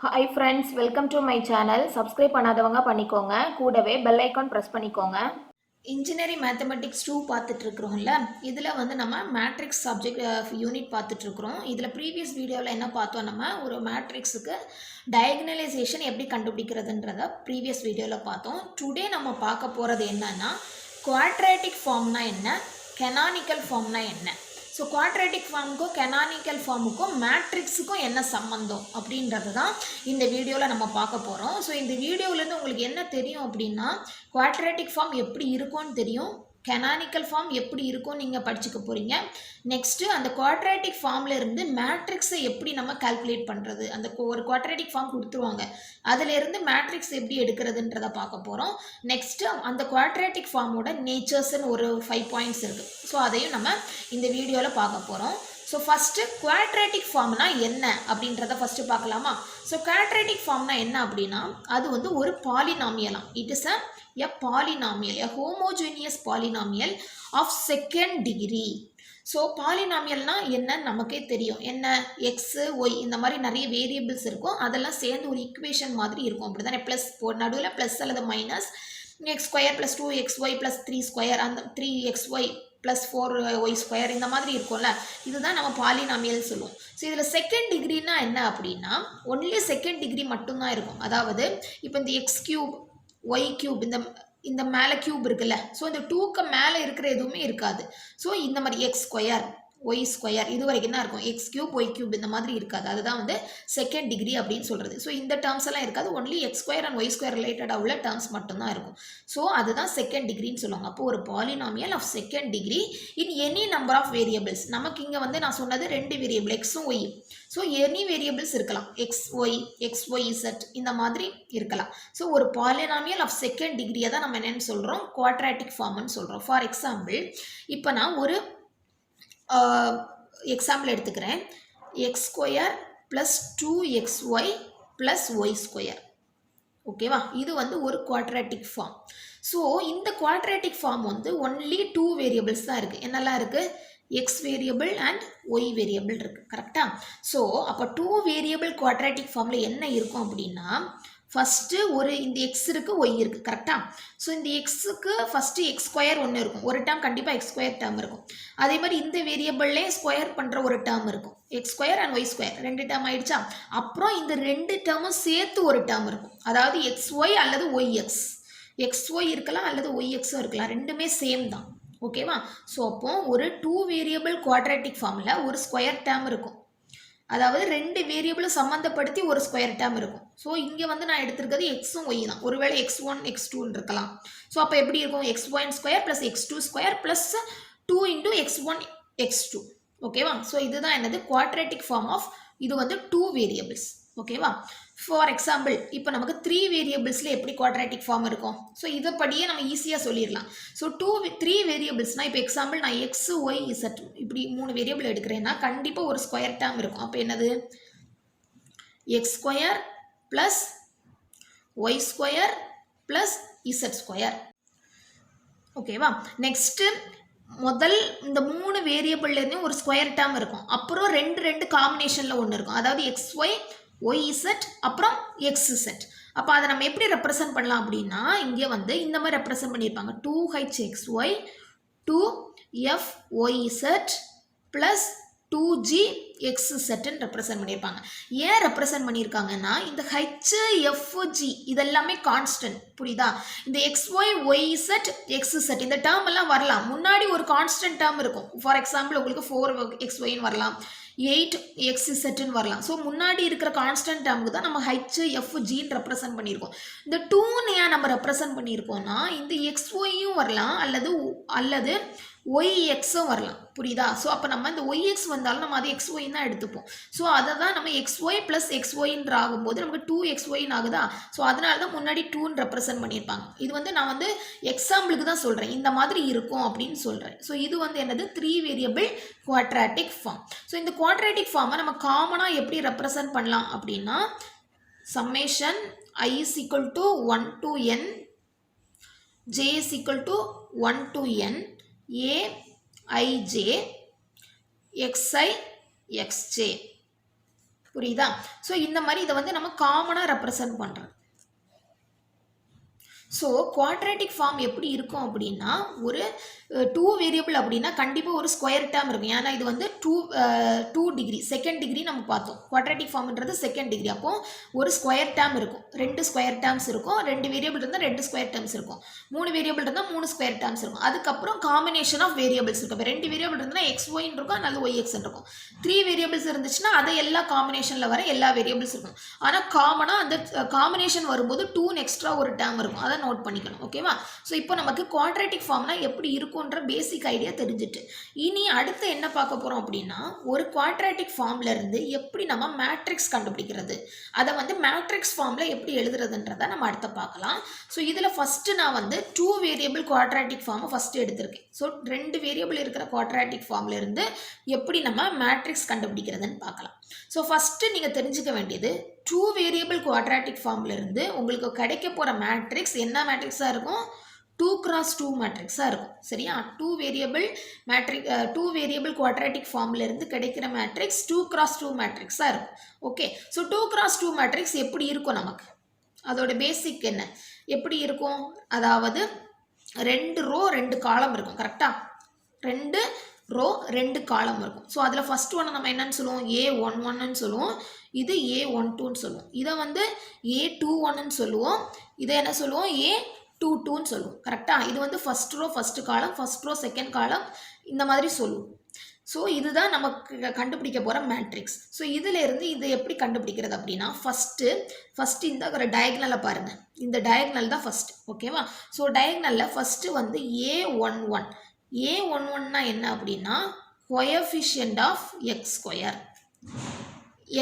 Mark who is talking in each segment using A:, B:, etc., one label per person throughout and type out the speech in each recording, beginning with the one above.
A: Hi friends, welcome to my channel. Subscribe பண்ணாதவங்க பண்ணிக்கோங்க. கூடவே bell icon press பண்ணிக்கோங்க. இன்ஜினியரிங் மேத்தமெட்டிக்ஸ் 2 பார்த்துட்டு இருக்கிறோம்ல, இதில் வந்து நம்ம மேட்ரிக்ஸ் சப்ஜெக்ட் யூனிட் பார்த்துட்டு இருக்கிறோம். இதில் ப்ரீவியஸ் வீடியோவில் என்ன பார்த்தோம், நம்ம ஒரு மேட்ரிக்ஸுக்கு டயகனலைசேஷன் எப்படி கண்டுபிடிக்கிறதுன்றத ப்ரீவியஸ் வீடியோவில் பார்த்தோம். டுடே நம்ம பார்க்க போகிறது என்னன்னா, குவாட்ரேட்டிக் ஃபார்ம்னா என்ன, கெனானிக்கல் ஃபார்ம்னா என்ன. ஸோ குவாட்ரேட்டிக் ஃபார்முக்கும் கெனானிக்கல் ஃபார்முக்கும் மேட்ரிக்ஸுக்கும் என்ன சம்மந்தம் அப்படின்றது தான் இந்த வீடியோவில் நம்ம பார்க்க போகிறோம். ஸோ இந்த வீடியோவிலேருந்து உங்களுக்கு என்ன தெரியும் அப்படின்னா, குவாட்ரேட்டிக் ஃபார்ம் எப்படி இருக்கும்னு தெரியும், கெனானிக்கல் ஃபார்ம் எப்படி இருக்கும் நீங்கள் படிச்சுக்க போகிறீங்க. நெக்ஸ்ட்டு அந்த குவாட்ரேட்டிக் ஃபார்மில் இருந்து மேட்ரிக்ஸை எப்படி நம்ம கால்குலேட் பண்ணுறது, அந்த ஒரு குவாட்ரேட்டிக் ஃபார்ம் கொடுத்துருவாங்க, அதிலிருந்து மேட்ரிக்ஸ் எப்படி எடுக்கிறதுன்றதை பார்க்க போகிறோம். நெக்ஸ்ட்டு அந்த குவாட்ரேட்டிக் ஃபார்மோட நேச்சர்ஸ்ன்னு ஒரு 5 பாயிண்ட்ஸ் இருக்குது. ஸோ அதையும் நம்ம இந்த வீடியோவில் பார்க்க போகிறோம். ஸோ ஃபஸ்ட்டு குவாட்ரேட்டிக் ஃபார்ம்னா என்ன அப்படின்றத ஃபஸ்ட்டு பார்க்கலாமா. ஸோ குவாட்ரேட்டிக் ஃபார்ம்னா என்ன அப்படின்னா, அது வந்து ஒரு பாலினாமியலாம். It is a polynomial, a homogeneous polynomial of second degree. So பாலினாமியல்னா என்னன்னு நமக்கே தெரியும். என்ன, எக்ஸு ஒய் இந்த மாதிரி நிறைய வேரியபிள்ஸ் இருக்கும், அதெல்லாம் சேர்ந்து ஒரு ஈக்குவேஷன் மாதிரி இருக்கும், அப்படி தானே. ப்ளஸ் நடுவில் ப்ளஸ் அல்லது minus, X square plus 2xy plus 3 square, அந்த 3xy ப்ளஸ் 4y ஸ்கொயர் இந்த மாதிரி இருக்கும்ல, இதுதான் நம்ம பாலினாமியல் சொல்லுவோம். ஸோ இதில் செகண்ட் டிகிரினா என்ன அப்படின்னா, ஒன்லி செகண்ட் டிகிரி மட்டும்தான் இருக்கும். அதாவது இப்போ இந்த எக்ஸ் கியூப் ஒய் கியூப் இந்த மேலே கியூப் இருக்குல்ல, ஸோ இந்த 2க்கு மேலே இருக்கிற எதுவுமே இருக்காது. ஸோ இந்த மாதிரி எக்ஸ் ஸ்கொயர் ஒய் ஸ்கொயர் இது வரைக்கும் தான் இருக்கும், எக்ஸ் கியூப் ஒய் கியூப் இந்த மாதிரி இருக்காது. அதுதான் வந்து செகண்ட் டிகிரி அப்படின்னு சொல்கிறது. ஸோ இந்த டேர்ம்ஸ் எல்லாம் இருக்காது, only x square and y square ரிலேட்டடாக உள்ள டேர்ம்ஸ் மட்டும்தான் இருக்கும். ஸோ அதுதான் செகண்ட் டிகிரின்னு சொல்லுவாங்க. அப்போ ஒரு polynomial of second degree in any number of variables. நமக்கு இங்கே வந்து நான் சொன்னது 2 வேரியபிள் எக்ஸும் ஒய். ஸோ எனி வேரியபிள்ஸ் இருக்கலாம், எக்ஸ் ஒய் இசட் இந்த மாதிரி இருக்கலாம். ஸோ ஒரு பாலினாமியல் ஆஃப் செகண்ட் டிகிரியை தான் நம்ம என்னென்னு சொல்கிறோம், குவாட்ராட்டிக் ஃபார்ம்னு சொல்கிறோம். ஃபார் எக்ஸாம்பிள் இப்போ நான் ஒரு எக்ஸாம்பிள் எடுத்துக்கிறேன். X square plus 2xy plus y square. ஓகேவா, இது வந்து ஒரு குவாட்ராட்டிக் ஃபார்ம். ஸோ இந்த குவாட்ராட்டிக் ஃபார்ம் வந்து ஒன்லி 2 வேரியபிள்ஸ் தான் இருக்குது. என்னெல்லாம் இருக்குது, x variable and y variable இருக்குது, கரெக்டாக. ஸோ அப்போ 2 வேரியபிள் குவாட்ராட்டிக் ஃபார்மில் என்ன இருக்கும் அப்படின்னா, ஃபஸ்ட்டு ஒரு இந்த எக்ஸ் இருக்குது ஒய் இருக்குது, கரெக்டாக. ஸோ இந்த எக்ஸுக்கு ஃபஸ்ட்டு எக்ஸ் ஸ்கொயர் ஒன்று இருக்கும், ஒரு டேர்ம் கண்டிப்பாக எக்ஸ் ஸ்கொயர் டேர்ம் இருக்கும். அதே மாதிரி இந்த வேரியபிள்லே ஸ்கொயர் பண்ணுற ஒரு டேர்ம் இருக்கும், x square and y square 2 term ஆயிடுச்சா. அப்புறம் இந்த 2 டேர்மும் சேர்த்து ஒரு டேர்ம் இருக்கும், அதாவது எக்ஸ் ஒய் அல்லது ஒய் எக்ஸ். எக்ஸ் ஒய் இருக்கலாம் அல்லது ஒய் எக்ஸும் இருக்கலாம், ரெண்டுமே சேம் தான். ஓகேவா. ஸோ அப்போ ஒரு 2 வேரியபிள் குவாட்ராட்டிக் ஃபார்மில் ஒரு ஸ்கொயர் டேர்ம் இருக்கும், அதாவது 2 வேரியபிளும் சம்மந்தப்படுத்தி ஒரு ஸ்கொயர் டேர்ம் இருக்கும். ஸோ இங்கே வந்து நான் எடுத்திருக்கிறது எக்ஸும் ஒய் தான், ஒருவேளை x1 x2 இருக்கலாம். ஸோ அப்போ எப்படி இருக்கும், x1 square plus x2 square plus 2 into x1 x2. ஓகேவா. ஸோ இதுதான் என்னது குவாட்ராட்டிக் ஃபார்ம் ஆஃப், இது வந்து 2 வேரியபிள்ஸ். ஓகேவா. ஃபார் எக்ஸாம்பிள் இப்போ நமக்கு 3 வேரியபிள்ஸில் எப்படி குவாட்ராட்டிக் ஃபார்ம் இருக்கும், ஸோ இதை படியே நம்ம ஈஸியாக சொல்லிடலாம். ஸோ 3 வேரியபிள்ஸ்னால் இப்போ எக்ஸாம்பிள் நான் எக்ஸ் ஒய் இசட் இப்படி 3 வேரியபிள் எடுக்கிறேன்னா கண்டிப்பாக ஒரு ஸ்கொயர் டேர்ம் இருக்கும். அப்போ என்னது, x square plus y square plus z square. ஓகேவா. நெக்ஸ்ட்டு முதல் இந்த 3 வேரியபிள்லேருந்தும் ஒரு ஸ்கொயர் டேர்ம் இருக்கும், அப்புறம் 2 காம்பினேஷனில் ஒன்று இருக்கும், அதாவது எக்ஸ் ஒய் ஒய் இசட் அப்புறம் எக்ஸ் இசட். அப்போ அதை நம்ம எப்படி ரெப்ரசன்ட் பண்ணலாம் அப்படின்னா, இங்கே வந்து இந்த மாதிரி ரெப்ரசன்ட் பண்ணியிருப்பாங்க, 2hxy 2fyz plus 2gxz represent பண்ணியிருப்பாங்க. ஏன் ரெப்ரசன்ட் பண்ணியிருக்காங்கன்னா, இந்த hfg இதெல்லாமே கான்ஸ்டன்ட், புரியுதா. இந்த xy yz xz இந்த டேர்ம் எல்லாம் வரலாம், முன்னாடி ஒரு கான்ஸ்டன்ட் டேர்ம் இருக்கும். ஃபார் எக்ஸாம்பிள் உங்களுக்கு 4xyன்னு வரலாம், 8xzன்னு வரலாம். ஸோ முன்னாடி இருக்கிற கான்ஸ்டன்ட் டேர்முக்கு தான் நம்ம hfgன்னு ரெப்ரசன்ட் பண்ணியிருக்கோம். இந்த 2 ஏன் நம்ம ரெப்ரசன்ட் பண்ணியிருக்கோம்னா, இந்த xyயும் வரலாம் அல்லது ஒய்எக்ஸும் வரலாம், புரியுதா. ஸோ அப்போ நம்ம இந்த ஒய்எக்ஸ் வந்தாலும் நம்ம அது xy தான் எடுத்துப்போம். ஸோ அதை தான் நம்ம xy ப்ளஸ் xyன்ற ஆகும்போது நமக்கு 2xyன்னு ஆகுதா. ஸோ அதனால தான் முன்னாடி 2ன்னு ரெப்ரசன்ட் பண்ணியிருப்பாங்க. இது வந்து நான் வந்து எக்ஸாம்பிளுக்கு தான் சொல்கிறேன், இந்த மாதிரி இருக்கும் அப்படின்னு சொல்கிறேன். ஸோ இது வந்து என்னது, 3 வேரியபிள் குவாட்ராட்டிக் ஃபார்ம். ஸோ இந்த குவாட்ராட்டிக் ஃபார்மை நம்ம காமனாக எப்படி ரெப்ரசன்ட் பண்ணலாம் அப்படின்னா, summation I is equal to 1 to n, j is equal to 1 to n, a I j xi xj. புரியுதா? ஸோ இந்த மாதிரி இதை வந்து நம்ம காமனாக ரெப்ரசன்ட் பண்ணுறோம். ஸோ குவாட்ரேட்டிக் ஃபார்ம் எப்படி இருக்கும் அப்படின்னா, ஒரு 2 வேரியபிள் அப்படின்னா கண்டிப்பாக ஒரு ஸ்கொயர் டேர்ம் இருக்கும். ஏன்னா இது வந்து 2 டிகிரி செகண்ட் டிகிரி நம்ம பார்த்தோம். குவாட்ரேட்டிக் ஃபார்ம்ன்றது செகண்ட் டிகிரி. அப்போ ஒரு ஸ்கொயர் டேர்ம் இருக்கும், 2 ஸ்கொயர் டேர்ம்ஸ் இருக்கும். 2 வேரியபிள் இருந்தால் 2 ஸ்கொயர் டேர்ம்ஸ் இருக்கும். 3 வேரியபிள் இருந்தால் 3 ஸ்கொயர் டேர்ம்ஸ் இருக்கும். அதுக்கப்புறம் காம்பினேஷன் ஆஃப் வேரியபிள்ஸ் இருக்கும். இப்போ 2 வேரியபிள் இருந்தால் எக்ஸ் ஒய்ன்னு இருக்கும், அல்லது ஒய் எக்ஸ்ன்னு இருக்கும். 3 வேரியபிள்ஸ் இருந்துச்சுன்னா அதை எல்லா காம்பினேஷனில் வர எல்லா வேரியபிள்ஸ் இருக்கும். ஆனால் காமனாக அந்த காம்பினேஷன் வரும்போது 2 எக்ஸ்ட்ரா ஒரு டேர்ம் இருக்கும். அதை நோட் பண்ணிக்கணும். ஓகேவா? ஸோ இப்போ நமக்கு குவாட்ரேட்டிக் ஃபார்ம்னா எப்படி இருக்கும்ன்ற பேசிக் ஐடியா தெரிஞ்சுட்டு, இனி அடுத்து என்ன பார்க்க போறோம் அப்படின்னா, ஒரு குவாட்ரேட்டிக் ஃபார்ம்ல இருந்து எப்படி நம்ம மேட்ரிக்ஸ் கண்டுபிடிக்கிறது, அதை வந்து மேட்ரிக்ஸ் ஃபார்ம்ல எப்படி எழுதுறதுன்றதை நம்ம அடுத்து பார்க்கலாம். ஸோ இதில் ஃபர்ஸ்ட் நான் வந்து 2 வேரியபிள் குவாட்ரேட்டிக் ஃபார்மை ஃபர்ஸ்ட் எடுத்திருக்கேன். ஸோ 2 வேரியபிள் இருக்கிற குவாட்ரேட்டிக் ஃபார்ம்ல இருந்து எப்படி நம்ம மேட்ரிக்ஸ் கண்டுபிடிக்கிறதுன்னு பார்க்கலாம். ஸோ ஃபர்ஸ்ட் நீங்க தெரிஞ்சுக்க வேண்டியது, 2 வேரியபிள் குவாட்ரேட்டிக் ஃபார்ம்ல இருந்து உங்களுக்கு கிடைக்க போற மேட்ரிக்ஸ் என்ன மேட்ரிக்ஸா இருக்கும்? 2x2 மேட்ரிக்ஸா இருக்கும். சரியா? 2 வேரியபிள் குவாட்ரேட்டிக் ஃபார்ம்ல இருந்து கிடைக்கிற மேட்ரிக்ஸ் 2x2 மேட்ரிக்ஸா இருக்கும். ஓகே. ஸோ 2x2 மேட்ரிக்ஸ் எப்படி இருக்கும் நமக்கு? அதோட பேசிக் என்ன? எப்படி இருக்கும்? அதாவது 2 ரோ 2 காலம் இருக்கும். கரெக்டா? 2 ரோ 2 காலம் இருக்கும். ஸோ அதில் ஃபர்ஸ்ட் ஒன்று நம்ம என்னன்னு சொல்லுவோம்? A11ன்னு சொல்லுவோம். இது A12ன்னு சொல்லுவோம். இதை வந்து A21ன்னு சொல்லுவோம். இதை என்ன சொல்லுவோம்? A22ன்னு சொல்லுவோம். கரெக்டா? இது வந்து first row first column, first row second column, இந்த மாதிரி சொல்லுவோம். ஸோ இதுதான் நமக்கு கண்டுபிடிக்க போகிற மேட்ரிக்ஸ். ஸோ இதில் இருந்து இதை எப்படி கண்டுபிடிக்கிறது அப்படின்னா, ஃபஸ்ட்டு இந்த ஒரு டயக்னலை பாருங்கள். இந்த டயக்னல் தான் ஃபஸ்ட்டு. ஓகேவா? ஸோ டயக்னலில் ஃபஸ்ட்டு வந்து A11னா என்ன அப்படின்னா, கோஎஃபிஷியன்ட் ஆஃப் எக்ஸ் ஸ்கொயர்.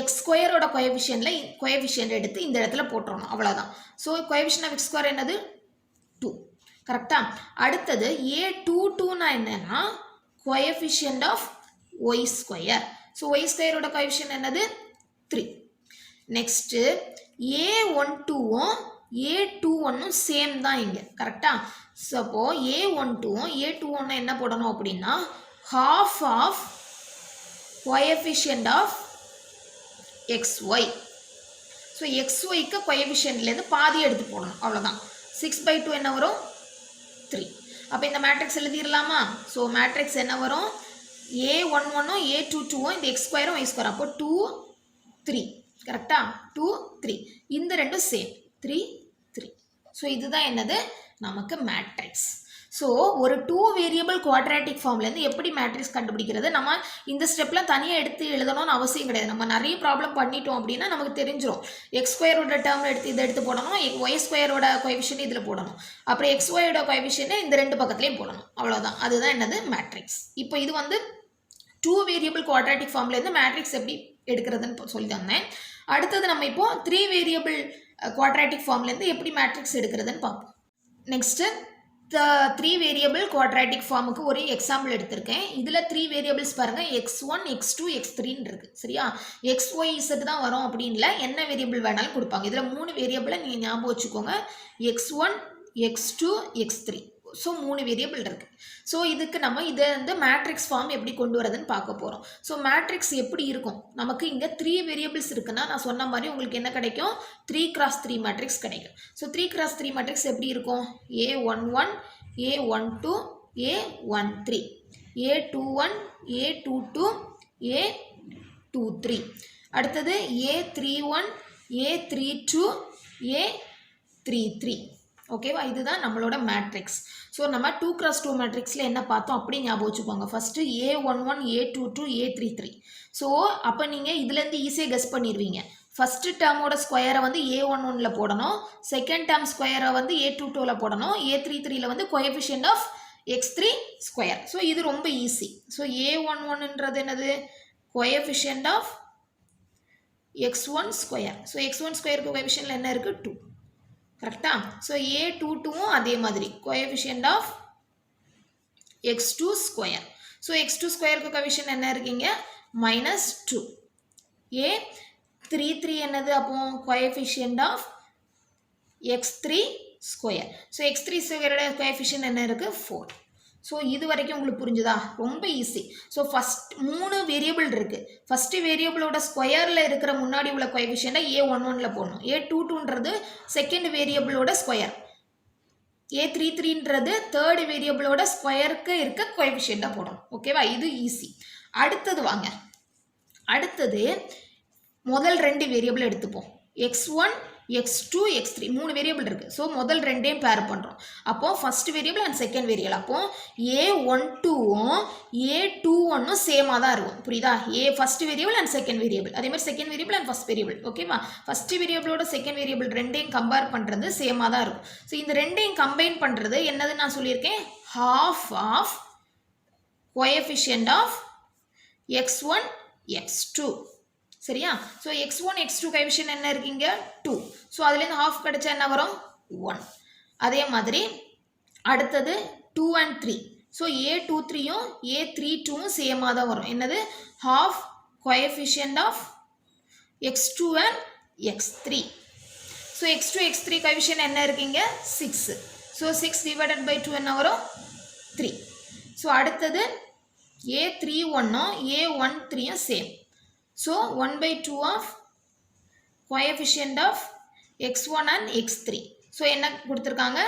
A: எக்ஸ் ஸ்கொயரோட கோஎஃபிஷியன்ட் எடுத்து இந்த இடத்துல போட்டுறணும். அவ்வளோதான். So coefficient of x square என்னது? 2. கரெக்டா? அடுத்தது A22னா என்னன்னா, coefficient of y square. So y ஸ்கொயரோட கோஎஃபிஷியன்ட் என்னது? 3. நெக்ஸ்ட்டு A12ம் A21ம் சேம் தான் இங்கே. கரெக்டா? ஸோ அப்போ A12ம் A21 என்ன போடணும் அப்படின்னா, half of coefficient of XY. So XYக்கு கோஎஃபிஷியன்ட்லேருந்து பாதி எடுத்து போடணும். அவ்வளோதான். 6/2 என்ன வரும்? 3. அப்போ இந்த மேட்ரிக்ஸ் எழுதிடலாமா? ஸோ மேட்ரிக்ஸ் என்ன வரும்? A11ம் A22ம் இந்த எக்ஸ் ஸ்கொயரும் ஒய் ஸ்கொயர். அப்போ 2 3. கரெக்டா? 2 3. இந்த ரெண்டும் சேம். 3 3. ஸோ இதுதான் என்னது? நமக்கு மேட்ரிக்ஸ். ஸோ ஒரு 2 வேரியபிள் குவாட்ரேட்டிக் ஃபார்ம்லேருந்து எப்படி மேட்ரிக்ஸ் கண்டுபிடிக்கிறது? நம்ம இந்த ஸ்டெப்லாம் தனியாக எடுத்து எழுதணும்னு அவசியம் கிடையாது. நம்ம நிறைய ப்ராப்ளம் பண்ணிட்டோம் அப்படின்னா நமக்கு தெரிஞ்சிடும். எக்ஸ் ஸ்கொயரோட டேர்ம் இதை எடுத்து போடணும், ஒய் ஸ்கொயரோட கோஎஃபிஷியன்ட் இதில் போடணும், அப்புறம் எக்ஸ் ஒயோட கோஎஃபிஷியன்ட் இந்த 2 பக்கத்துலேயும் போடணும். அவ்வளோதான். அதுதான் என்னது? மேட்ரிக்ஸ். இப்போ இது வந்து 2 வேரியபிள் குவாட்ரேட்டிக் ஃபார்ம்லேருந்து மேட்ரிக்ஸ் எப்படி எடுக்கிறதுன்னு சொல்லி தந்தேன். அடுத்தது நம்ம இப்போ 3 வேரியபிள் குவாட்ரேட்டிக் ஃபார்ம்லேருந்து எப்படி மேட்ரிக்ஸ் எடுக்கிறதுன்னு பார்ப்போம். நெக்ஸ்ட்டு 3 வேரியபிள் குவாட்ரேட்டிக் ஃபார்முக்கு ஒரு எக்ஸாம்பிள் எடுத்திருக்கேன். இதில் 3 வேரியபிள்ஸ் பாருங்கள், x1 x2 x3ன்னு இருக்குது. சரியா? xy z தான் வரும் அப்படின்ல, என்ன வேரியபிள் வேணாலும் கொடுப்பாங்க. இதில் 3 வேரியபிளை நீங்கள் ஞாபகம் வச்சுக்கோங்க. x1 x2 x3. So 3 variable இருக்குது. ஸோ இதுக்கு நம்ம இதை வந்து மேட்ரிக்ஸ் ஃபார்ம் எப்படி கொண்டு வரதுன்னு பார்க்க போகிறோம். ஸோ மேட்ரிக்ஸ் எப்படி இருக்கும்? நமக்கு இங்கே 3 வேரியபிள்ஸ் இருக்குன்னா நான் சொன்ன மாதிரி உங்களுக்கு என்ன கிடைக்கும்? 3x3 மேட்ரிக்ஸ் கிடைக்கும். ஸோ 3x3 மேட்ரிக்ஸ் எப்படி இருக்கும்? A11 A12 A13 A21 A22 A23. அடுத்தது A31 A32 A33. ஓகேவா? இதுதான் நம்மளோட மேட்ரிக்ஸ். ஸோ நம்ம 2x2 மேட்ரிக்ஸில் என்ன பார்த்தோம் அப்படி ஞாபகம் வச்சுக்கோங்க. First A11 A22 A33. So அப்போ நீங்கள் இதுலேருந்து ஈஸியாக கெஸ் பண்ணிடுவீங்க. ஃபஸ்ட்டு டேர்மோட ஸ்கொயரை வந்து A11ல் போடணும், செகண்ட் டேர்ம் ஸ்கொயரை வந்து A22ல் போடணும், A33ல் வந்து coefficient of x3 square. So இது ரொம்ப ஈஸி. ஸோ A11ன்றது என்னது? Coefficient of x1 square. So x1 ஸ்கொயருக்கு கோஎஃபிஷியன்ட்ல என்ன இருக்குது? 2. கரெக்டா? ஸோ A22ம் அதே மாதிரி coefficient of x2 square. So x2 ஸ்கொயருக்கு கோஎஃபிஷியன்ட் என்ன இருக்கீங்க? -2. A33 என்னது? அப்போ coefficient of x3 square. So x3 ஸ்கொயரோட கோஎஃபிஷியன்ட் என்ன இருக்குது? 4. ஸோ இது வரைக்கும் உங்களுக்கு புரிஞ்சுதா? ரொம்ப ஈஸி. ஸோ ஃபஸ்ட் 3 வேரியபிள் இருக்குது. ஃபஸ்ட்டு வேரியபிளோட ஸ்கொயரில் இருக்கிற முன்னாடி உள்ள கோஎஃபிஷியண்ட்டை A11ல் போடணும். A22ன்றது செகண்ட் வேரியபிளோட ஸ்கொயர். A33ன்றது தேர்ட் வேரியபிளோட ஸ்கொயருக்கு இருக்க கோஎஃபிஷியண்ட்டாக போடணும். ஓகேவா? இது ஈஸி. அடுத்தது வாங்க. அடுத்தது முதல் 2 வேரியபிள் எடுத்துப்போம். x1 x2 x3 3 வேரியபிள் இருக்குது. ஸோ முதல் ரெண்டையும் பேர் பண்ணுறோம். அப்போது first variable and second variable. அப்போது A12ம் A21ம் சேமாக தான் இருக்கும். புரியுதா? First variable and second variable. அதே மாதிரி second variable and first variable. ஓகேவா? ஃபஸ்ட் வேரியபிளோட செகண்ட் வேரியபிள் ரெண்டையும் கம்பேர் பண்ணுறது சேமாக தான் இருக்கும். ஸோ இந்த ரெண்டையும் கம்பைன் பண்ணுறது என்னதுன்னு நான் சொல்லியிருக்கேன், half of coefficient of x1 x2. சரியா? ஸோ x1 x2 கோஎஃபிஷியன்ட் என்ன இருக்கீங்க 2. ஸோ அதுலேருந்து ஹாஃப் கிடைச்சா என்ன வரும் 1. அதே மாதிரி அடுத்தது 2 and 3. ஸோ A23யும் A32ம் சேமாக தான் வரும். என்னது? Half coefficient of x2 and x3. So x2 x3 coefficient என்ன இருக்கீங்க 6. ஸோ 6 டிவைடட் பை 2 என்ன வரும் 3. ஸோ அடுத்தது A31ம் A13யும் same. So 1/2 of coefficient of x1 and x3. So என்ன கொடுத்திருக்காங்க?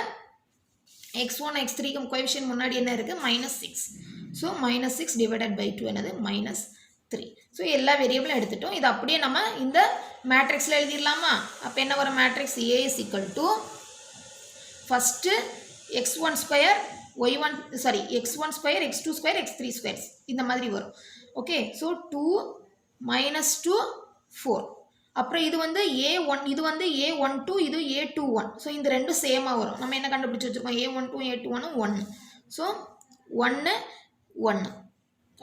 A: x1 x3 coefficient முன்னாடி என்ன இருக்கு? -6. So -6 divided by 2 என்னது? -3. So எல்லா வேரியபிளும் எடுத்துட்டோம். இது அப்படியே நம்ம இந்த மேட்ரிக்ஸில் எழுதிடலாமா? அப்போ என்ன வரும்? Matrix A is equal to first x1 square x1 square x2 square x3 squares இந்த மாதிரி வரும். ஓகே. ஸோ 2 -2 4. அப்புறம் இது வந்து A1, இது வந்து A12, இது A21. ஸோ இந்த ரெண்டும் சேமாக வரும். நம்ம என்ன கண்டுபிடிச்சி வச்சுருக்கோம்? A12 A21 1. ஸோ 1 1.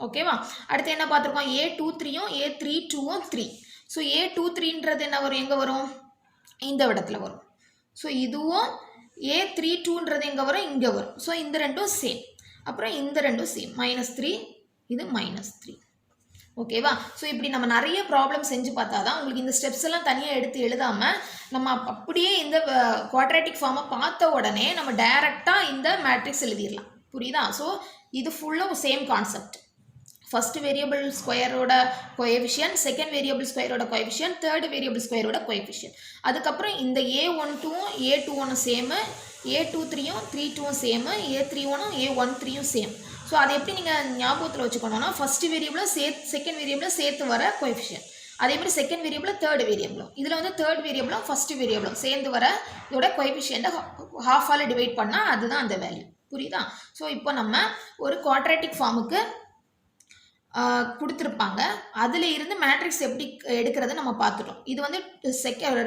A: ஓகேவா? அடுத்து என்ன பார்த்துருக்கோம்? A23யும் A32ம் 3. ஸோ A23ன்றது என்ன வரும்? எங்கே வரும்? இந்த இடத்துல வரும். ஸோ இதுவும் A32ன்றது எங்கே வரும்? இங்கே வரும். ஸோ இந்த ரெண்டும் சேம். அப்புறம் இந்த ரெண்டும் சேம். -3 இது -3. ஓகேவா? ஸோ இப்படி நம்ம நிறைய ப்ராப்ளம் செஞ்சு பார்த்தா தான் உங்களுக்கு இந்த ஸ்டெப்ஸ் எல்லாம் தனியாக எடுத்து எழுதாமல் நம்ம அப்படியே இந்த குவாட்ராட்டிக் ஃபார்மை பார்த்த உடனே நம்ம டைரெக்டாக இந்த மேட்ரிக்ஸ் எழுதிடலாம். புரியுதா? ஸோ இது ஃபுல்லாக சேம் கான்செப்ட். ஃபர்ஸ்ட் வேரியபிள் ஸ்கொயரோட கோஎஃபிஷியன்ட், செகண்ட் வேரியபிள் ஸ்கொயரோட கோஎஃபிஷியன்ட், தேர்ட் வேரியபிள் ஸ்கொயரோட கோஎஃபிஷியன்ட். அதுக்கப்புறம் இந்த A12ம் A21ம் சேமு, A23யும் 3-2ம் சேமு, A31ம் A13யும் சேம். ஸோ அதை எப்படி நீங்கள் ஞாபகத்தில் வச்சுக்கணும்னா ஃபஸ்ட் வேரியபிளும் செகண்ட் வேரியபிளும் சேர்த்து வர கோஎஃபிஷியன்ட். அதே மாதிரி செகண்ட் வேரியபிளும் தேர்ட் வேரியபிளும். இதில் வந்து தேர்ட் வேரியபிளும் ஃபஸ்ட் வேரியபிளும் சேர்ந்து வர இதோட கோஎஃபிஷியண்ட்டை ஹாஃபால் டிவைட் பண்ணால் அதுதான் அந்த வேல்யூ. புரியுதா? ஸோ இப்போ நம்ம ஒரு குவாட்ராட்டிக் ஃபார்முக்கு கொடுத்துருப்பாங்க. அதில் இருந்து மேட்ரிக்ஸ் எப்படி எடுக்கிறது நம்ம பார்த்துட்டோம். இது வந்து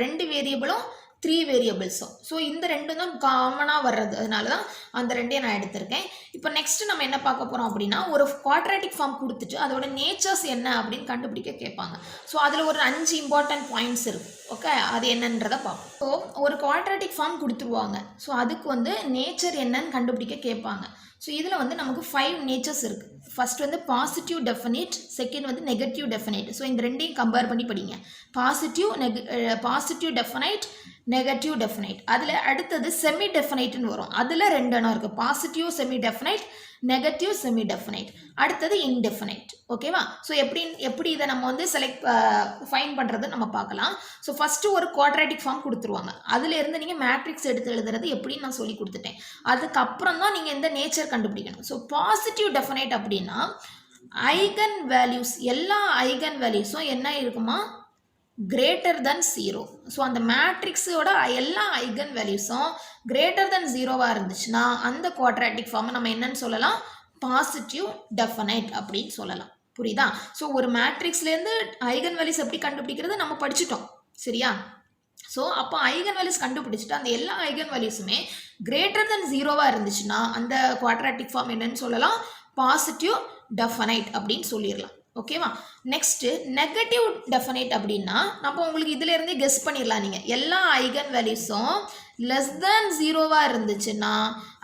A: 2 வேரியபிளும் 3 வேரியபிள்ஸும். ஸோ இந்த ரெண்டும் தான் காமனாக வர்றது. அதனால தான் அந்த ரெண்டையும் நான் எடுத்திருக்கேன். இப்போ நெக்ஸ்ட்டு நம்ம என்ன பார்க்க போகிறோம் அப்படின்னா, ஒரு குவாட்ராட்டிக் ஃபார்ம் கொடுத்துட்டு அதோட நேச்சர்ஸ் என்ன அப்படின்னு கண்டுபிடிக்க கேட்பாங்க. ஸோ அதில் ஒரு 5 இம்பார்ட்டன்ட் பாயிண்ட்ஸ் இருக்குது. ஓகே, அது என்னன்றதை பார்ப்போம். ஸோ ஒரு குவாட்ராட்டிக் ஃபார்ம் கொடுத்துருவாங்க. ஸோ அதுக்கு வந்து நேச்சர் என்னன்னு கண்டுபிடிக்க கேட்பாங்க. ஸோ இதில் வந்து நமக்கு 5 நேச்சர்ஸ் இருக்குது. ஃபர்ஸ்ட் வந்து பாசிட்டிவ் டெஃபினைட், செகண்ட் வந்து நெகட்டிவ் டெஃபினைட். ஸோ இந்த ரெண்டையும் கம்பேர் பண்ணி படிங்க. Positive definite, negative definite. அதில் அடுத்தது செமி டெஃபினைட்னு வரும். அதில் 2 எண்ணம் இருக்குது. Positive semi definite, negative semi definite. அடுத்தது இன்டெஃபினைட். ஓகேவா? ஸோ எப்படி இதை நம்ம வந்து ஃபைன் பண்ணுறது நம்ம பார்க்கலாம். ஸோ ஃபஸ்ட்டு ஒரு குவாட்ராட்டிக் ஃபார்ம் கொடுத்துருவாங்க. அதிலேருந்து நீங்கள் மேட்ரிக்ஸ் எடுத்து எழுதுறது எப்படின்னு நான் சொல்லி கொடுத்துட்டேன். அதுக்கப்புறம் தான் நீங்கள் இந்த நேச்சர் கண்டுபிடிக்கணும். ஸோ பாசிட்டிவ் டெஃபினைட் அப்படின்னா ஐகன் வேல்யூஸ், எல்லா ஐகன் வேல்யூஸும் என்ன இருக்குமா? greater than 0. ஸோ அந்த மேட்ரிக்ஸோட எல்லா ஐகன் வேல்யூஸும் greater than 0 இருந்துச்சுன்னா அந்த குவாட்ராட்டிக் ஃபார்மை நம்ம என்னன்னு சொல்லலாம்? பாசிட்டிவ் டெஃபினைட் அப்படின்னு சொல்லலாம். புரியுதா? ஸோ ஒரு மேட்ரிக்ஸ்லேருந்து ஐகன் வேல்யூஸ் எப்படி கண்டுபிடிக்கிறது நம்ம படிச்சுட்டோம். சரியா? ஸோ அப்போ ஐகன் வேல்யூஸ் கண்டுபிடிச்சிட்டு அந்த எல்லா ஐகன் வேல்யூஸுமே greater than 0 இருந்துச்சுன்னா அந்த குவாட்ராட்டிக் ஃபார்ம் என்னன்னு சொல்லலாம்? பாசிட்டிவ் டெஃபினைட் அப்படின்னு சொல்லிடலாம். ஓகேவா? நெக்ஸ்ட்டு நெகட்டிவ் டெஃபினைட் அப்படின்னா நம்ம உங்களுக்கு இதிலேருந்தே கெஸ் பண்ணிடலாம். நீங்கள் எல்லா ஐகன் வேல்யூஸும் லெஸ் தேன் 0 இருந்துச்சுன்னா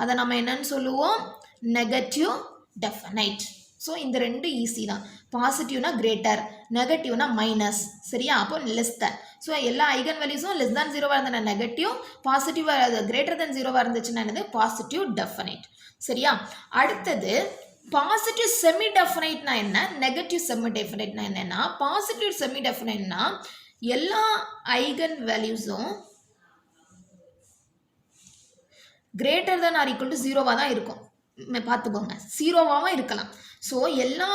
A: அதை நம்ம என்னன்னு சொல்லுவோம்? Negative definite. ஸோ இந்த ரெண்டு ஈஸி தான். பாசிட்டிவ்னா கிரேட்டர், நெகட்டிவ்னா மைனஸ். சரியா? அப்போ லெஸ் தேன். ஸோ எல்லா ஐகன் வேல்யூஸும் லெஸ் தேன் ஜீரோவாக இருந்தால் நெகட்டிவ், பாசிட்டிவாக கிரேட்டர் தேன் ஜீரோவாக இருந்துச்சுன்னா என்னது பாசிட்டிவ் டெஃபினைட். சரியா? அடுத்தது பாசிட்டிவ் செமி டெஃபினைட்னா என்ன, நெகட்டிவ் செமி டெஃபினைட்னா என்னன்னா, பாசிட்டிவ் செமி டெஃபினைட்னா எல்லா ஐகன் வேல்யூஸும் greater than or equal to ஜீரோவாக தான் இருக்கும். பார்த்துக்கோங்க, ஜீரோவாகவும் இருக்கலாம். ஸோ எல்லா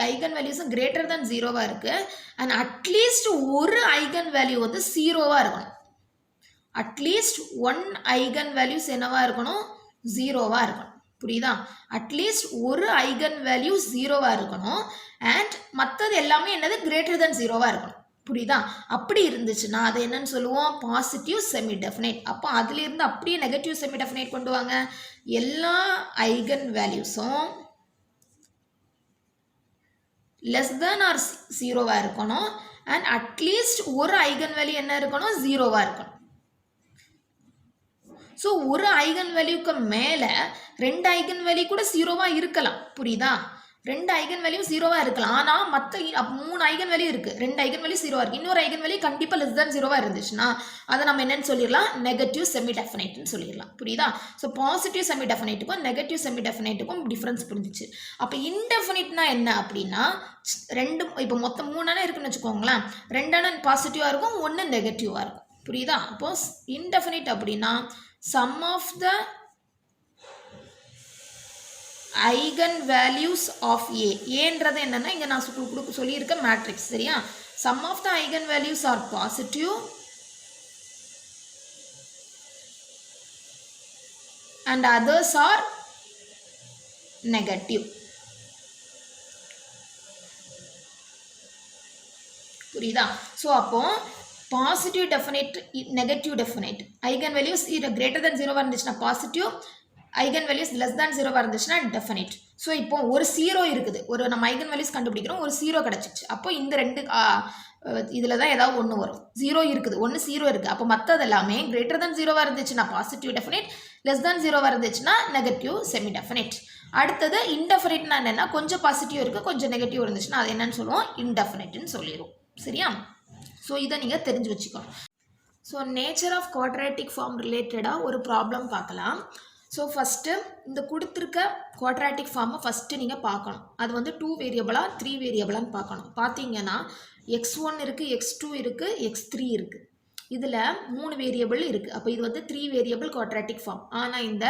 A: ஐகன் வேல்யூஸும் கிரேட்டர் தேன் ஜீரோவாக இருக்குது. அண்ட் அட்லீஸ்ட் ஒரு ஐகன் வேல்யூ வந்து ஜீரோவாக இருக்கணும். அட்லீஸ்ட் ஒன் ஐகன் வேல்யூஸ் என்னவாக இருக்கணும், ஜீரோவாக இருக்கணும். புரியுதா? அட்லீஸ்ட் ஒரு ஐகன் வேல்யூ ஜீரோவாக இருக்கணும். அண்ட் மற்றது எல்லாமே என்னது கிரேட்டர் தேன் ஜீரோவாக இருக்கணும். புரியுதா? அப்படி இருந்துச்சுன்னா அது என்னன்னு சொல்லுவோம், பாசிட்டிவ் செமி டெஃபினைட். அப்போ அதுலேருந்து அப்படியே நெகட்டிவ் செமி டெஃபினைட் கொண்டு வாங்க. எல்லா ஐகன் வேல்யூஸும் லெஸ் தேன் ஆர் ஜீரோவாக இருக்கணும். அண்ட் அட்லீஸ்ட் ஒரு ஐகன் வேல்யூ என்ன இருக்கணும், ஜீரோவாக இருக்கணும். ஸோ ஒரு ஐகன் வேல்யூக்கு மேலே ரெண்டு ஐகன் வேல்யூ கூட ஜீரோவாக இருக்கலாம். புரியுதா? ரெண்டு ஐகன் வேல்யூ ஜீரோவாக இருக்கலாம். ஆனால் மற்ற 3 ஐகன் வேல்யூ இருக்குது, 2 ஐகன் வேல்யூ ஜீரோவாக இருக்குது. இன்னொரு ஐகன் வேல்யூ கண்டிப்பாக லெஸ் தேன் ஜீரோவாக இருந்துச்சுன்னா அதை நம்ம என்னன்னு சொல்லிடலாம், நெகட்டிவ் செமி டெஃபினைட்னு சொல்லிடலாம். புரியுதா? ஸோ பாசிட்டிவ் செமி டெஃபினைட்டுக்கும் நெகட்டிவ் செமி டெஃபினைட்டுக்கும் டிஃப்ரென்ஸ் புரிஞ்சிச்சு. அப்போ இன்டெஃபினைட்னா என்ன அப்படின்னா, ரெண்டு இப்போ மொத்தம் 3 இருக்குன்னு வச்சுக்கோங்களேன். 2 பாசிட்டிவாக இருக்கும், 1 நெகட்டிவாக இருக்கும். புரியுதா? அப்போ இன்டெஃபினைட் அப்படின்னா sum of the eigen values of A. ஏன்றது என்னன்னா இங்க நான் சொல்லியிருக்க மேட்ரிக்ஸ். சரியா? sum of the eigen values are positive and others are negative. புரியுதா? ஸோ அப்போ positive definite, negative definite. Eigen values greater than ஜீரோவாக இருந்துச்சுன்னா positive, eigen values less than ஜீரோவாக இருந்துச்சுன்னா டெஃபினைட். ஸோ இப்போ ஒரு ஜீரோ இருக்குது, ஒரு நம்ம ஐகன் வேல்யூஸ் கண்டுபிடிக்கிறோம், ஒரு ஜீரோ கிடச்சிச்சு. அப்போ இந்த ரெண்டு இதில் தான் ஏதாவது ஒன்று வரும். ஜீரோ இருக்குது, ஒன்று ஜீரோ இருக்குது. அப்போ மற்றது எல்லாமே கிரேட்டர் தேன் ஜீரோவாக இருந்துச்சுன்னா பாசிட்டிவ் டெஃபினைட், லெஸ் தேன் ஜீரோவாக இருந்துச்சுன்னா நெகட்டிவ் செமி டெஃபினைட். அடுத்தது இன்டெஃபினைட்னா என்னென்னா, கொஞ்சம் பாசிட்டிவ் இருக்குது, கொஞ்சம் நெகட்டிவ் இருந்துச்சுன்னா அது என்னன்னு சொல்லுவோம், இன்டெஃபினைட்னு சொல்லிடுவோம். சரியா? ஸோ இதை நீங்கள் தெரிஞ்சு வச்சுக்கணும். So nature of quadratic form ரிலேட்டடாக ஒரு ப்ராப்ளம் பார்க்கலாம். ஸோ ஃபஸ்ட்டு இந்த கொடுத்துருக்க குவாட்ராட்டிக் ஃபார்மை ஃபஸ்ட்டு நீங்கள் பார்க்கணும். அது வந்து 2 வேரியபிளா 3 வேரியபிளான்னு பார்க்கணும். பார்த்தீங்கன்னா x1 இருக்குது, x2 இருக்குது, x3 இருக்குது. இதில் 3 வேரியபிள் இருக்குது. அப்போ இது வந்து 3 வேரியபிள் குவாட்ராட்டிக் ஃபார்ம். ஆனால் இந்த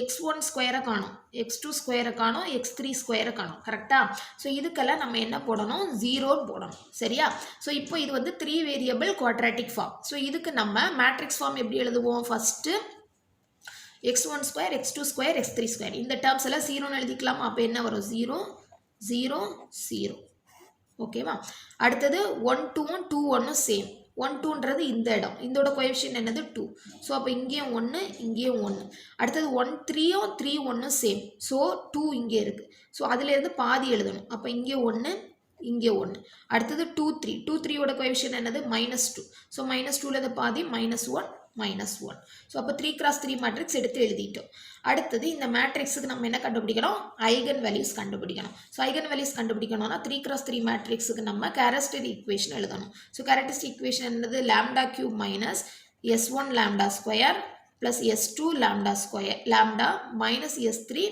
A: x1 ஸ்கொயரை காணும், x2 ஸ்கொயரை காணும், x3 ஸ்கொயரை காணும். கரெக்டாக? ஸோ இதுக்கெல்லாம் நம்ம என்ன போடணும், 0 போடணும். சரியா? ஸோ இப்போ இது வந்து 3 வேரியபிள் குவாட்ராட்டிக் ஃபார்ம். ஸோ இதுக்கு நம்ம மேட்ரிக்ஸ் ஃபார்ம் எப்படி எழுதுவோம், first x1 square, x2 square, x3 square. இந்த டேர்ம்ஸ் எல்லாம் 0ன்னு எழுதிக்கலாமா? அப்போ என்ன வரும், 0 0 0. ஓகேவா? அடுத்தது 1 2 2 1 சேம். 1 2ன்றது இந்த இடம், இதோட கோஎஃபிஷியன்ட் என்னது 2. ஸோ அப்போ இங்கேயும் 1, இங்கேயும் 1. அடுத்தது 1 3 3 1 சேம். ஸோ 2 இங்கே இருக்குது. ஸோ அதுலேருந்து பாதி எழுதணும். அப்போ இங்கே 1, இங்கே 1. அடுத்தது 2 3. 2 3யோட கோஎஃபிஷியன்ட் என்னது -2. ஸோ -2லேருந்து பாதி -1 -1. ஸோ அப்போ 3x3 மேட்ரிக்ஸ் எடுத்து எழுதிட்டோம். அடுத்தது இந்த மேட்ரிக்ஸுக்கு நம்ம என்ன கண்டுபிடிக்கணும், ஐகன் வேல்யூஸ் கண்டுபிடிக்கணும். ஸோ ஐகன் வேல்யூஸ் கண்டுபிடிக்கணும்னா 3x3 மேட்ரிக்ஸுக்கு நம்ம கேரக்டரிஸ்டிக் ஈக்குவேஷன் எழுதணும். ஸோ கேரக்டரிஸ்டிக் ஈக்குவேஷன் என்னது, λ³ minus s1 λ square plus s2 λ square λ minus s3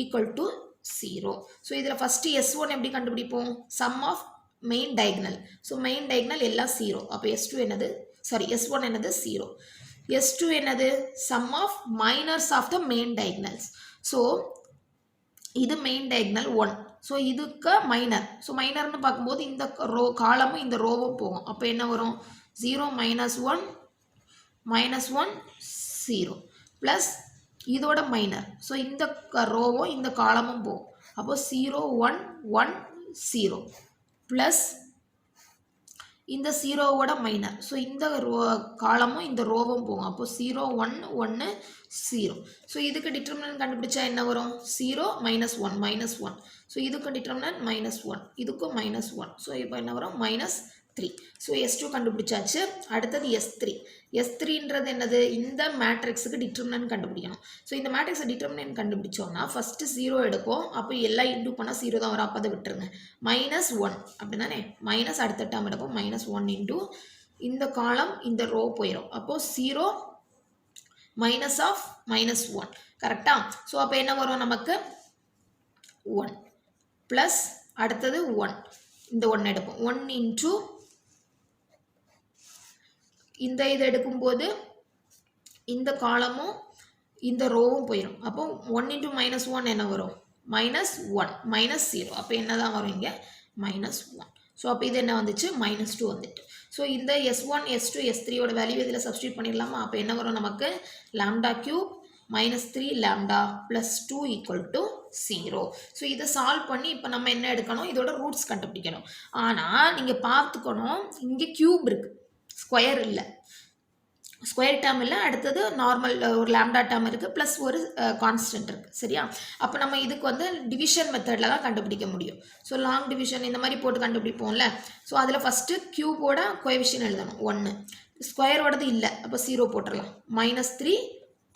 A: equal to 0. So இதில் ஃபஸ்ட்டு s1 எப்படி கண்டுபிடிப்போம், sum of main diagonal. So main diagonal எல்லாம் 0. அப்போ s2 என்னது, சாரி s1 என்னது 0. s2 என்னது, sum of minors of the main diagonals. So இது main diagonal 1. So இதுக்கு மைனர். ஸோ மைனர்னு பார்க்கும்போது இந்த காலமும் இந்த ரோவும் போகும். அப்போ என்ன வரும், 0 -1 -1 0 ப்ளஸ் இதோட மைனர். ஸோ இந்த ரோவும் இந்த காலமும் போகும். அப்போ 0 1 1 0 ப்ளஸ் இந்த 0வோட மைனர். ஸோ இந்த காலமும் இந்த ரோவும் போகும். அப்போ 0 1 1 0. ஸோ இதுக்கு டிட்டர்மினன்ட் கண்டுபிடிச்சா என்ன வரும், 0 -1 -1. ஸோ இதுக்கு டிட்டர்மினன்ட் -1, இதுக்கும் -1. ஸோ இப்போ என்ன வரும், 3. ஸோ S2 கண்டுபிடிச்சாச்சு. அடுத்தது S3. S3ன்றது என்னது? இந்த மேட்ரிக்ஸுக்கு டிட்டர்மினன்ட் கண்டுபிடிக்கணும். ஸோ இந்த மேட்ரிக்ஸை டிட்டர்மினன்ட் கண்டுபிடிச்சோம்னா ஃபஸ்ட்டு 0 எடுப்போம். அப்போ எல்லாம் இன்டூ பண்ணால் 0 தான் வரும். அப்போ அதை விட்டுருங்க. -1 அப்படி தானே? மைனஸ் அடுத்த டேர்ம் எடுப்போம். -1 இன்டூ இந்த காலம் இந்த ரோ போயிடும். அப்போது 0 மைனஸ் ஆஃப் -1 கரெக்டா? ஸோ அப்போ என்ன வரும் நமக்கு? 1 ப்ளஸ் அடுத்தது 1 இந்த 1 எடுப்போம். 1 இன்டூ இந்த இது எடுக்கும்போது இந்த காலமும் இந்த ரோவும் போயிடும். அப்போ 1 இன்டூ -1 என்ன வரும்? -1 -0. அப்போ என்ன தான் வரும் இங்கே? -1. ஸோ அப்போ இது என்ன வந்துச்சு? -2 வந்துட்டு. ஸோ இந்த S1 S2 S3யோட வேல்யூ இதில் சப்ஸ்டியூட் பண்ணிடலாமா? அப்போ என்ன வரும் நமக்கு? Lambda cube -3 lambda plus 2 = 0. So இதை சால்வ் பண்ணி இப்போ நம்ம என்ன எடுக்கணும்? இதோட ரூட்ஸ் கண்டுபிடிக்கணும். ஆனால் நீங்கள் பார்த்துக்கணும், இங்கே கியூப் இருக்குது, ஸ்கொயர் இல்லை. ஸ்கொயர் டேர்ம் இல்லை. அடுத்தது நார்மல் ஒரு லாம்டா டேர்ம் இருக்குது, ப்ளஸ் ஒரு கான்ஸ்டன்ட் இருக்குது. சரியா? அப்போ நம்ம இதுக்கு வந்து டிவிஷன் மெத்தடில் தான் கண்டுபிடிக்க முடியும். ஸோ லாங் டிவிஷன் இந்த மாதிரி போட்டு கண்டுபிடிப்போம்ல. ஸோ அதில் ஃபஸ்ட்டு கியூபோட கோஎஃபிஷியன்ட் எழுதணும் 1, ஸ்கொயரோடது இல்லை, அப்போ 0 போட்டுடலாம். -3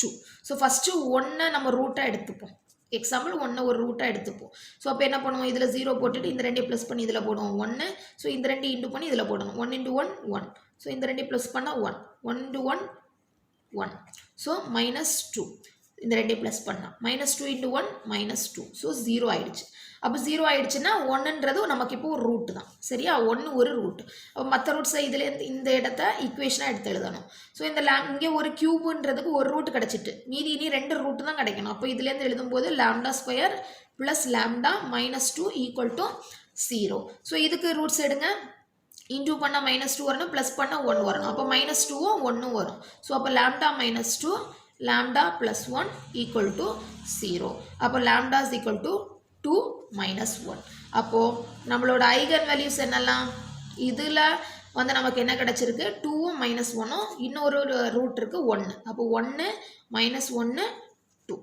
A: 2. ஸோ ஃபஸ்ட்டு 1 நம்ம ரூட்டாக எடுத்துப்போம். எக்ஸாம்பிள் 1 ஒரு ரூட்டாக எடுத்துப்போம். ஸோ அப்போ என்ன பண்ணுவோம்? இதில் 0 போட்டுட்டு இந்த 2 ப்ளஸ் பண்ணி இதில் போடுவோம் 1. ஸோ இந்த 2 இன்டூ பண்ணி இதில் போடணும். 1 இன்டூ 1 1. ஸோ இந்த 2 ப்ளஸ் பண்ணால் 1. 1 இன்டூ 1 1. ஸோ -2 இந்த 2 ப்ளஸ் பண்ணால் -2 இன்டூ 1 -2. ஸோ 0 ஆயிடுச்சு. அப்போ 0 ஆயிடுச்சுன்னா 1ன்றது நமக்கு இப்போ ஒரு ரூட்டு தான். சரியா? 1 ஒரு ரூட். அப்போ மற்ற ரூட்ஸை இதுலேருந்து இந்த இடத்த ஈக்குவேஷனாக எடுத்து எழுதணும். ஸோ இந்த இங்கே ஒரு கியூபுன்றதுக்கு ஒரு ரூட் கிடச்சிட்டு, மீதி இனி 2 ரூட்டு தான் கிடைக்கணும். அப்போ இதுலேருந்து எழுதும்போது lambda square plus lambda -2 = 0. So இதுக்கு ரூட்ஸ் எடுங்க. இன்டூ பண்ணால் -2 வரணும், ப்ளஸ் பண்ணால் 1 வரணும். அப்போ -2ம் 1ம் வரும். ஸோ அப்போ லாம்டா -2 லாம்டா ப்ளஸ் 1 = 0. அப்போ லாம்டா இஸ் ஈக்குவல் டு 2 -1. அப்போது நம்மளோட ஐகன் வேல்யூஸ் என்னெல்லாம்? இதில் வந்து நமக்கு என்ன கிடச்சிருக்கு? 2ம் -1ம் இன்னொரு ரூட் இருக்குது 1. அப்போ 1 -1 2.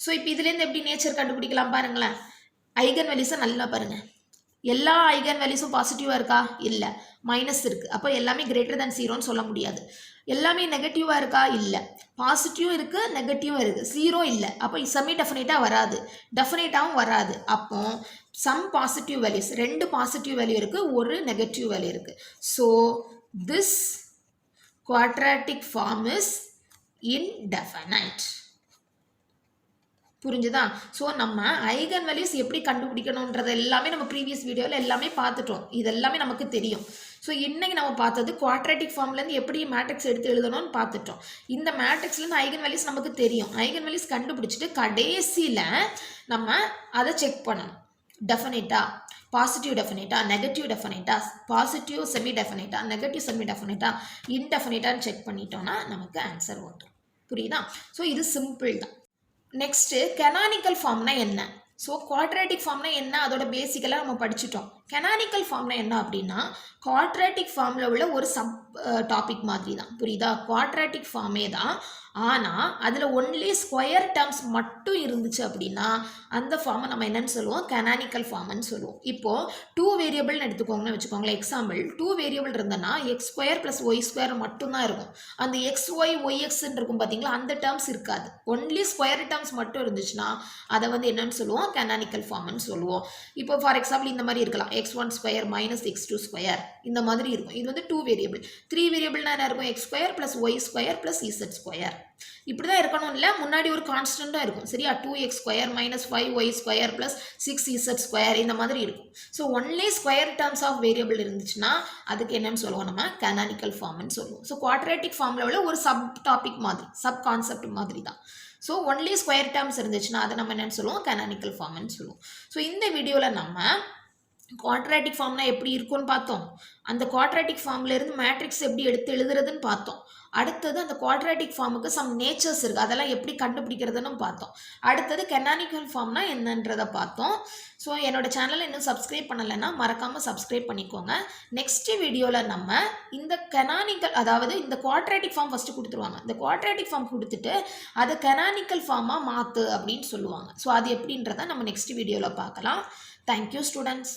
A: ஸோ இப்போ இதுலேருந்து எப்படி நேச்சர் கண்டுபிடிக்கலாம் பாருங்களேன். ஐகன் வேல்யூஸை நல்லா பாருங்கள். எல்லா ஐகன் வேல்யூஸும் பாசிட்டிவாக இருக்கா? இல்லை, மைனஸ் இருக்குது. அப்போ எல்லாமே கிரேட்டர் தேன் 0ன்னு சொல்ல முடியாது. எல்லாமே நெகட்டிவாக இருக்கா? இல்லை, பாசிட்டிவும் இருக்குது நெகட்டிவும் இருக்குது. 0 இல்லை. அப்போ செமி டெஃபினேட்டாக வராது, டெஃபினேட்டாகவும் வராது. அப்போ some positive values, 2 positive value இருக்குது, ஒரு நெகட்டிவ் வேல்யூ இருக்குது. So this quadratic form is indefinite. புரிஞ்சுதா? ஸோ நம்ம ஐகன் வேல்யூஸ் எப்படி கண்டுபிடிக்கணுன்றது எல்லாமே நம்ம ப்ரீவியஸ் வீடியோவில் எல்லாமே பார்த்துட்டோம். இது எல்லாமே நமக்கு தெரியும். ஸோ இன்றைக்கி நம்ம பார்த்தது குவாட்ராட்டிக் ஃபார்ம்லேருந்து எப்படி மேட்ரிக்ஸ் எடுத்து எழுதணும்னு பார்த்துட்டோம். இந்த மேட்ரிக்ஸ்லேருந்து ஐகன் வேல்யூஸ் நமக்கு தெரியும். ஐகன் வேல்யூஸ் கண்டுபிடிச்சிட்டு கடைசியில் நம்ம அதை செக் பண்ணணும். டெஃபினேட்டா, பாசிட்டிவ் டெஃபினேட்டா, நெகட்டிவ் டெஃபினேட்டா, பாசிட்டிவ் செமி டெஃபினேட்டா, நெகட்டிவ் செமி டெஃபினேட்டா, இன்டெஃபினேட்டான்னு செக் பண்ணிட்டோம்னா நமக்கு ஆன்சர் வந்துடும். புரியுதா? ஸோ இது சிம்பிள் தான். நெக்ஸ்ட்டு கெனானிக்கல் ஃபார்ம்னா என்ன? ஸோ குவாட்ராட்டிக் ஃபார்ம்னா என்ன, அதோட பேசிக்கலாக நம்ம படிச்சுட்டோம். கெனானிக்கல் ஃபார்ம்னா என்ன அப்படின்னா, குவாட்ராட்டிக் ஃபார்மில் உள்ள ஒரு சப் டாபிக் மாதிரி தான். புரியுதா? குவாட்ராட்டிக் ஃபார்மே தான். ஆனால் அதில் ஒன்லி ஸ்கொயர் டேர்ம்ஸ் மட்டும் இருந்துச்சு அப்படின்னா அந்த ஃபார்மை நம்ம என்னன்னு சொல்லுவோம்? கெனானிக்கல் ஃபார்ம்னு சொல்லுவோம். இப்போது 2 வேரியபிள்னு எடுத்துக்கோங்கன்னு வச்சுக்கோங்களேன். எக்ஸாம்பிள் 2 வேரியபிள் இருந்ததுன்னா x² + y² மட்டும்தான் இருக்கும். அந்த xy yxன்னு இருக்கும் பார்த்தீங்களா, அந்த டேர்ம்ஸ் இருக்காது. ஒன்லி ஸ்கொயர் டேர்ம்ஸ் மட்டும் இருந்துச்சுன்னா அதை வந்து என்னன்னு சொல்லுவோம்? கெனானிக்கல் ஃபார்ம்னு சொல்லுவோம். இப்போ ஃபார் எக்ஸாம்பிள் இந்த மாதிரி இருக்கலாம், x1² - x2² இந்த மாதிரி இருக்கும். இது வந்து 2 வேரியபிள். 3 வேரியபிள்னா என்ன இருக்கும்? x² + y² + z². இப்படி தான் இருக்கணும் இல்லை, முன்னாடி ஒரு கான்ஸ்டண்ட்டாக இருக்கும். சரியா? 2x² - 5y² + 6z² இந்த மாதிரி இருக்கும். So only square terms of variable இருந்துச்சுன்னா அதுக்கு என்னன்னு சொல்லுவோம்? நம்ம கெனானிக்கல் ஃபார்ம்னு சொல்லுவோம். ஸோ குவாட்ராட்டிக் ஃபார்மில் உள்ள ஒரு சப் டாபிக் மாதிரி, சப் கான்செப்ட் மாதிரி தான். ஸோ ஒன்லி ஸ்கொயர் டேர்ம்ஸ் இருந்துச்சுன்னா அதை நம்ம என்னன்னு சொல்லுவோம்? கெனானிக்கல் ஃபார்ம்னு சொல்லுவோம். ஸோ இந்த வீடியோவில் நம்ம குவாட்ராட்டிக் ஃபார்ம்னா எப்படி இருக்கும்னு பார்த்தோம். அந்த குவாட்ராட்டிக் ஃபார்ம்லேருந்து மேட்ரிக்ஸ் எப்படி எடுத்து எழுதுறதுன்னு பார்த்தோம். அடுத்தது அந்த குவாட்ராட்டிக் ஃபார்முக்கு சம் நேச்சர்ஸ் இருக்குது, அதெல்லாம் எப்படி கண்டுபிடிக்கிறதுன்னு பார்த்தோம். அடுத்தது கெனானிக்கல் ஃபார்ம்னா என்னன்றதை பார்த்தோம். ஸோ என்னோடய சேனலை இன்னும் சப்ஸ்கிரைப் பண்ணலைன்னா மறக்காமல் சப்ஸ்கிரைப் பண்ணிக்கோங்க. நெக்ஸ்ட் வீடியோவில் நம்ம இந்த கெனானிக்கல், அதாவது இந்த குவாட்ராட்டிக் ஃபார்ம் ஃபஸ்ட்டு கொடுத்துருவாங்க. இந்த குவாட்ராட்டிக் ஃபார்ம் கொடுத்துட்டு அதை கெனானிக்கல் ஃபார்மாக மாற்று அப்படின்னு சொல்லுவாங்க. ஸோ அது எப்படின்றத நம்ம நெக்ஸ்ட் வீடியோவில் பார்க்கலாம். Thank you students.